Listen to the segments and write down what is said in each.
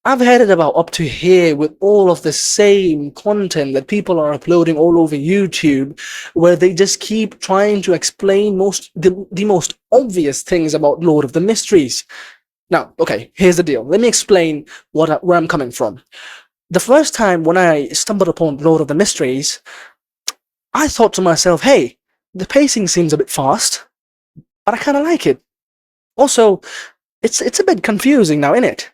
I've had it about up to here with all of the same content that people are uploading all over YouTube, where they just keep trying to explain the most obvious things about Lord of the Mysteries. Now, okay, here's the deal. Let me explain where I'm coming from. The first time when I stumbled upon Lord of the Mysteries, I thought to myself, hey, the pacing seems a bit fast, but I kind of like it. Also, it's a bit confusing now, isn't it?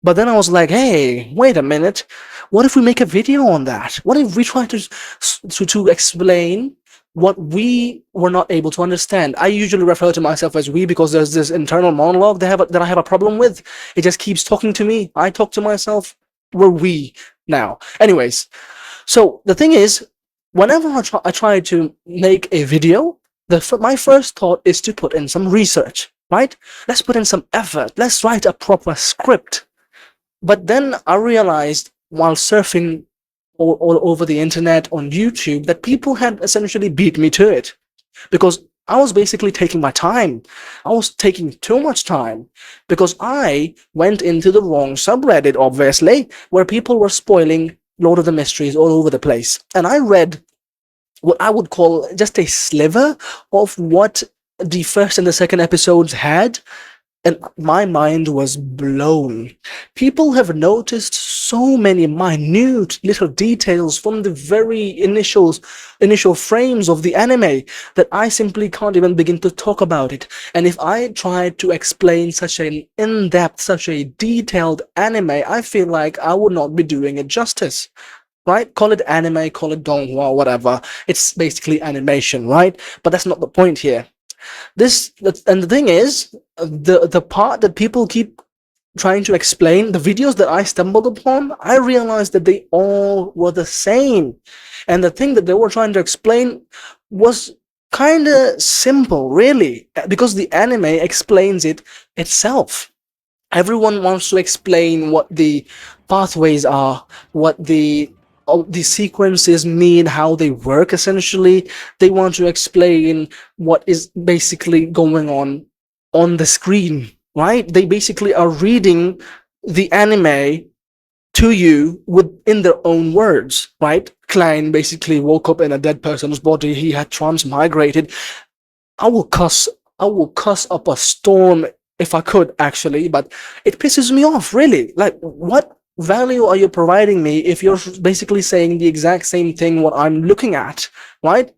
But then I was like, hey, wait a minute. What if we make a video on that? What if we try to explain what we were not able to understand? I usually refer to myself as we because there's this internal monologue that I have a problem with. It just keeps talking to me. I talk to myself. We're we now. Anyways, so the thing is, whenever I try to make a video, my first thought is to put in some research, right? Let's put in some effort. Let's write a proper script. But then I realized while surfing all over the internet on YouTube that people had essentially beat me to it because I was basically taking my time. I was taking too much time because I went into the wrong subreddit, obviously, where people were spoiling Lord of the Mysteries all over the place. And I read what I would call just a sliver of what the first and the second episodes had, and my mind was blown. People have noticed so many minute little details from the very initial frames of the anime that I simply can't even begin to talk about it. And if I tried to explain such an in-depth, such a detailed anime, I feel like I would not be doing it justice. Right? Call it anime, call it Donghua, whatever. It's basically animation, right? But that's not the point here. And the thing is, the part that people keep trying to explain, the videos that I stumbled upon, I realized that they all were the same. And the thing that they were trying to explain was kind of simple, really, because the anime explains it itself. Everyone wants to explain what the pathways are, what the sequences mean, how they work essentially. They want to explain what is basically going on the screen, right? They basically are reading the anime to you in their own words, right? Klein basically woke up in a dead person's body. He had transmigrated. I will cuss up a storm if I could, actually, but it pisses me off, really. Like, what value are you providing me if you're basically saying the exact same thing what I'm looking at, right?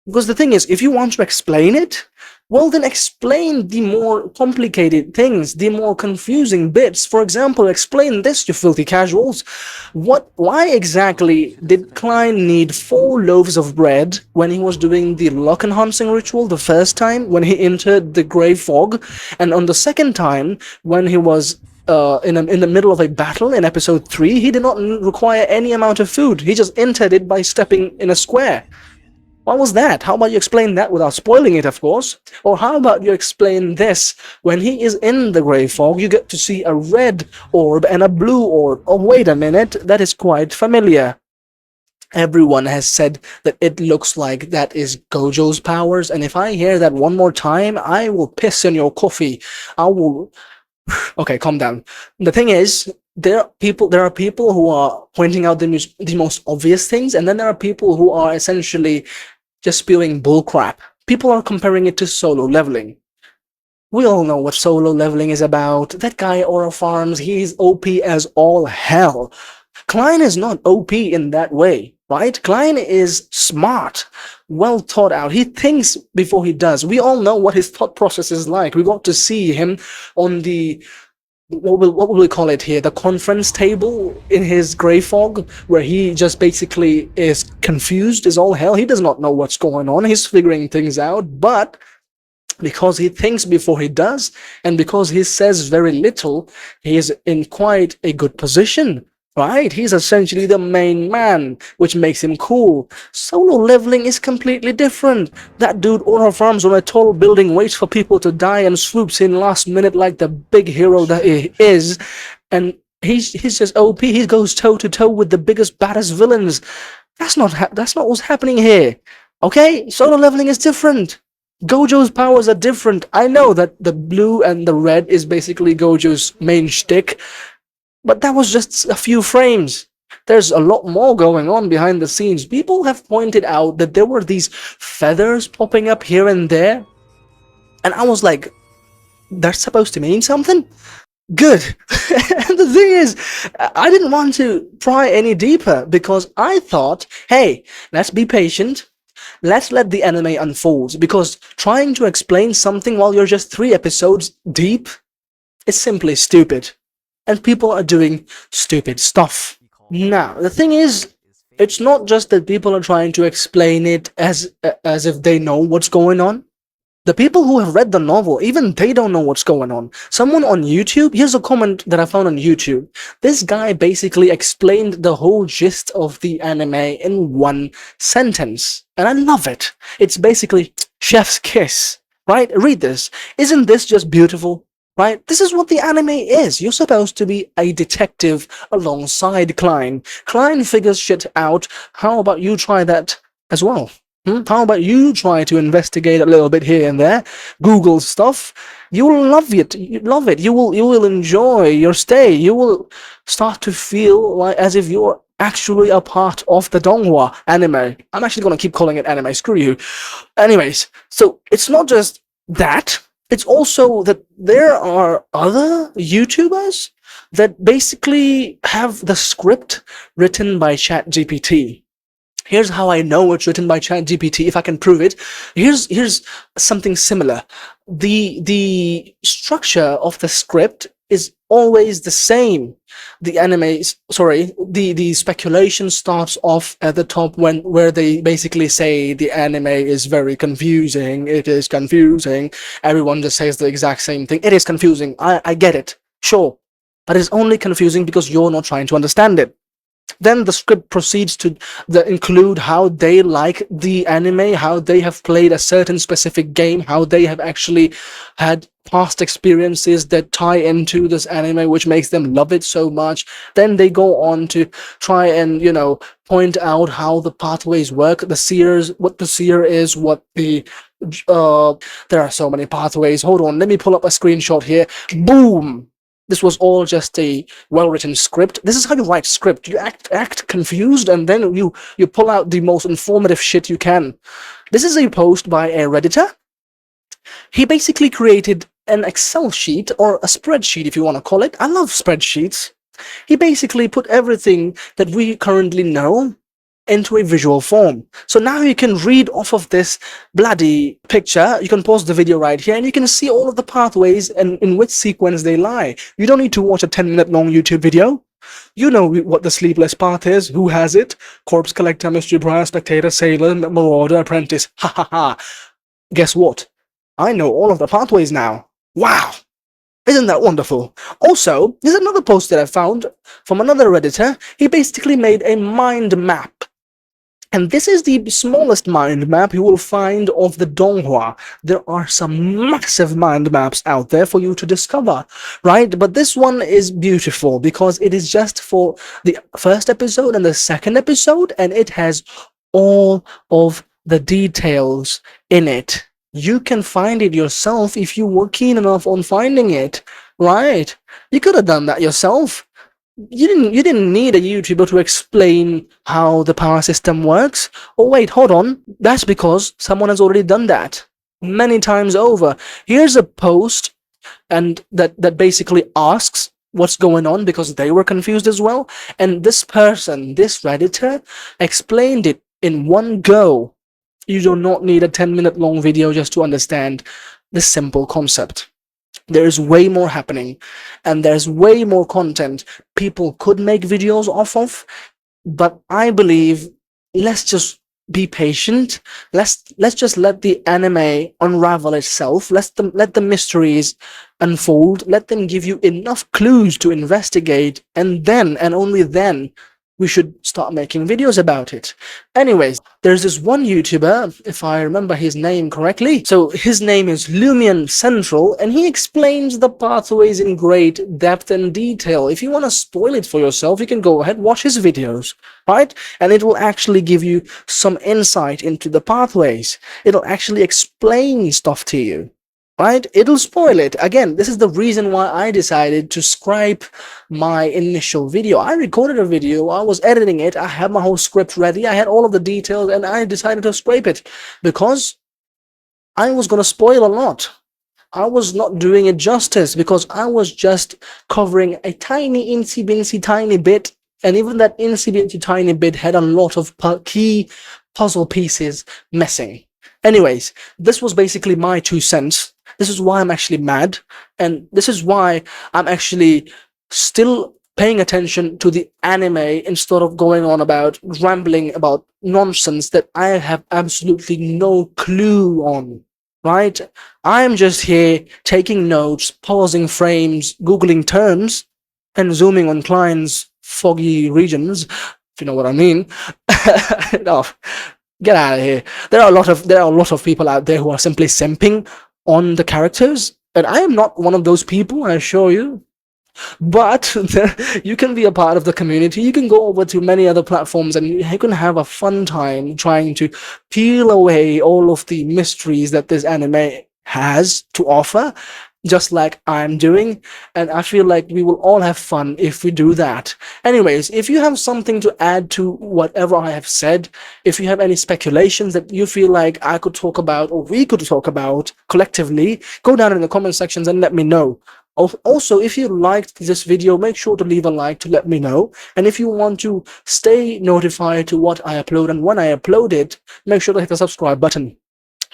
Because the thing is, if you want to explain it, well, then explain the more complicated things, the more confusing bits. For example, explain this, you filthy casuals. Why exactly did Klein need 4 loaves of bread when he was doing the luck enhancing ritual the first time, when he entered the grey fog, and on the second time, when he was in the middle of a battle in episode 3, he did not require any amount of food. He just entered it by stepping in a square. What was that? How about you explain that without spoiling it, of course? Or how about you explain this? When he is in the grey fog, you get to see a red orb and a blue orb. Oh, wait a minute, that is quite familiar. Everyone has said that it looks like that is Gojo's powers, and if I hear that one more time, I will piss in your coffee. I will... Okay, calm down. The thing is, there are people who are pointing out the most obvious things, and then there are people who are essentially just spewing bullcrap. People are comparing it to solo leveling. We all know what solo leveling is about. That guy Aura Farms, he's OP as all hell. Klein is not OP in that way, right? Klein is smart, well thought out. He thinks before he does. We all know what his thought process is like. We got to see him on the... what will we call it here? The conference table in his grey fog, where he just basically is confused as all hell. He does not know what's going on. He's figuring things out, but because he thinks before he does, and because he says very little, he is in quite a good position. Right? He's essentially the main man, which makes him cool. Solo leveling is completely different. That dude Aura farms on a tall building, waits for people to die, and swoops in last minute like the big hero that he is. And he's just OP. He goes toe to toe with the biggest, baddest villains. That's not what's happening here. Okay? Solo leveling is different. Gojo's powers are different. I know that the blue and the red is basically Gojo's main shtick. But that was just a few frames. There's a lot more going on behind the scenes. People have pointed out that there were these feathers popping up here and there. And I was like, that's supposed to mean something? Good. And the thing is, I didn't want to pry any deeper because I thought, hey, let's be patient. Let's let the anime unfold, because trying to explain something while you're just 3 episodes deep is simply stupid. And people are doing stupid stuff. Now, the thing is, it's not just that people are trying to explain it as if they know what's going on. The people who have read the novel, even they don't know what's going on. Someone on YouTube, here's a comment that I found on YouTube. This guy basically explained the whole gist of the anime in one sentence. And I love it. It's basically chef's kiss, right? Read this. Isn't this just beautiful? Right? This is what the anime is. You're supposed to be a detective alongside Klein. Klein figures shit out. How about you try that as well? How about you try to investigate a little bit here and there, Google stuff? You will love it. You love it. You will enjoy your stay. You will start to feel like as if you're actually a part of the Donghua anime. I'm actually gonna keep calling it anime. Screw you. Anyways, so it's not just that. It's also that there are other YouTubers that basically have the script written by ChatGPT. Here's how I know it's written by ChatGPT, if I can prove it. Here's something similar. The structure of the script is always the same. The speculation starts off at the top where they basically say the anime is very confusing. It is confusing. Everyone just says the exact same thing. It is confusing. I get it. Sure. But it's only confusing because you're not trying to understand it. Then the script proceeds to include how they like the anime, how they have played a certain specific game, how they have actually had past experiences that tie into this anime, which makes them love it so much. Then they go on to try and, point out how the pathways work, the seers, what the seer is, what the there are so many pathways. Hold on, let me pull up a screenshot here. Boom! This was all just a well-written script. This is how you write script. You act confused, and then you pull out the most informative shit you can. This is a post by a Redditor. He basically created an Excel sheet, or a spreadsheet if you want to call it. I love spreadsheets. He basically put everything that we currently know into a visual form. So now you can read off of this bloody picture. You can pause the video right here and you can see all of the pathways and in which sequence they lie. You don't need to watch a 10-minute long YouTube video. You know what the sleepless path is. Who has it? Corpse collector, mystery briar, spectator, sailor, marauder, apprentice. Ha ha ha. Guess what? I know all of the pathways now. Wow. Isn't that wonderful? Also, there's another post that I found from another Redditor. He basically made a mind map. And this is the smallest mind map you will find of the Donghua. There are some massive mind maps out there for you to discover, right? But this one is beautiful because it is just for the first episode and the second episode, and it has all of the details in it. You can find it yourself if you were keen enough on finding it, right? You could have done that yourself. You didn't need a YouTuber to explain how the power system works. Oh wait, hold on. That's because someone has already done that many times over. Here's a post and that basically asks what's going on because they were confused as well. And this person, this Redditor, explained it in one go. You do not need a 10-minute long video just to understand this simple concept. There's way more happening, and there's way more content people could make videos off of, but I believe let's just be patient. Let's just let the anime unravel itself. Let the mysteries unfold. Let them give you enough clues to investigate, and then, and only then, we should start making videos about it. Anyways, there's this one YouTuber, if I remember his name correctly. So his name is Lumion Central, and he explains the pathways in great depth and detail. If you want to spoil it for yourself, you can go ahead, watch his videos, right? And it will actually give you some insight into the pathways. It'll actually explain stuff to you. right? It'll spoil it. Again, this is the reason why I decided to scrape my initial video. I recorded a video, I was editing it, I had my whole script ready, I had all of the details, and I decided to scrape it because I was going to spoil a lot. I was not doing it justice because I was just covering a tiny, insy binsy, tiny bit. And even that insy binsy, tiny bit had a lot of key puzzle pieces missing. Anyways, this was basically my 2 cents. This is why I'm actually mad. And this is why I'm actually still paying attention to the anime instead of going on about rambling about nonsense that I have absolutely no clue on. Right? I'm just here taking notes, pausing frames, googling terms, and zooming on Klein's foggy regions, if you know what I mean. No, get out of here. There are a lot of people out there who are simply simping on the characters, and I am not one of those people, I assure you. But you can be a part of the community. You can go over to many other platforms and you can have a fun time trying to peel away all of the mysteries that this anime has to offer, just like I'm doing. And I feel like we will all have fun if we do that. Anyways, if you have something to add to whatever I have said, if you have any speculations that you feel like I could talk about or we could talk about collectively, go down in the comment sections and let me know. Also, if you liked this video, make sure to leave a like to let me know. And if you want to stay notified to what I upload and when I upload it, make sure to hit the subscribe button.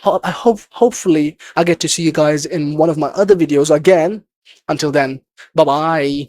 Hopefully I get to see you guys in one of my other videos again. Until then, bye bye.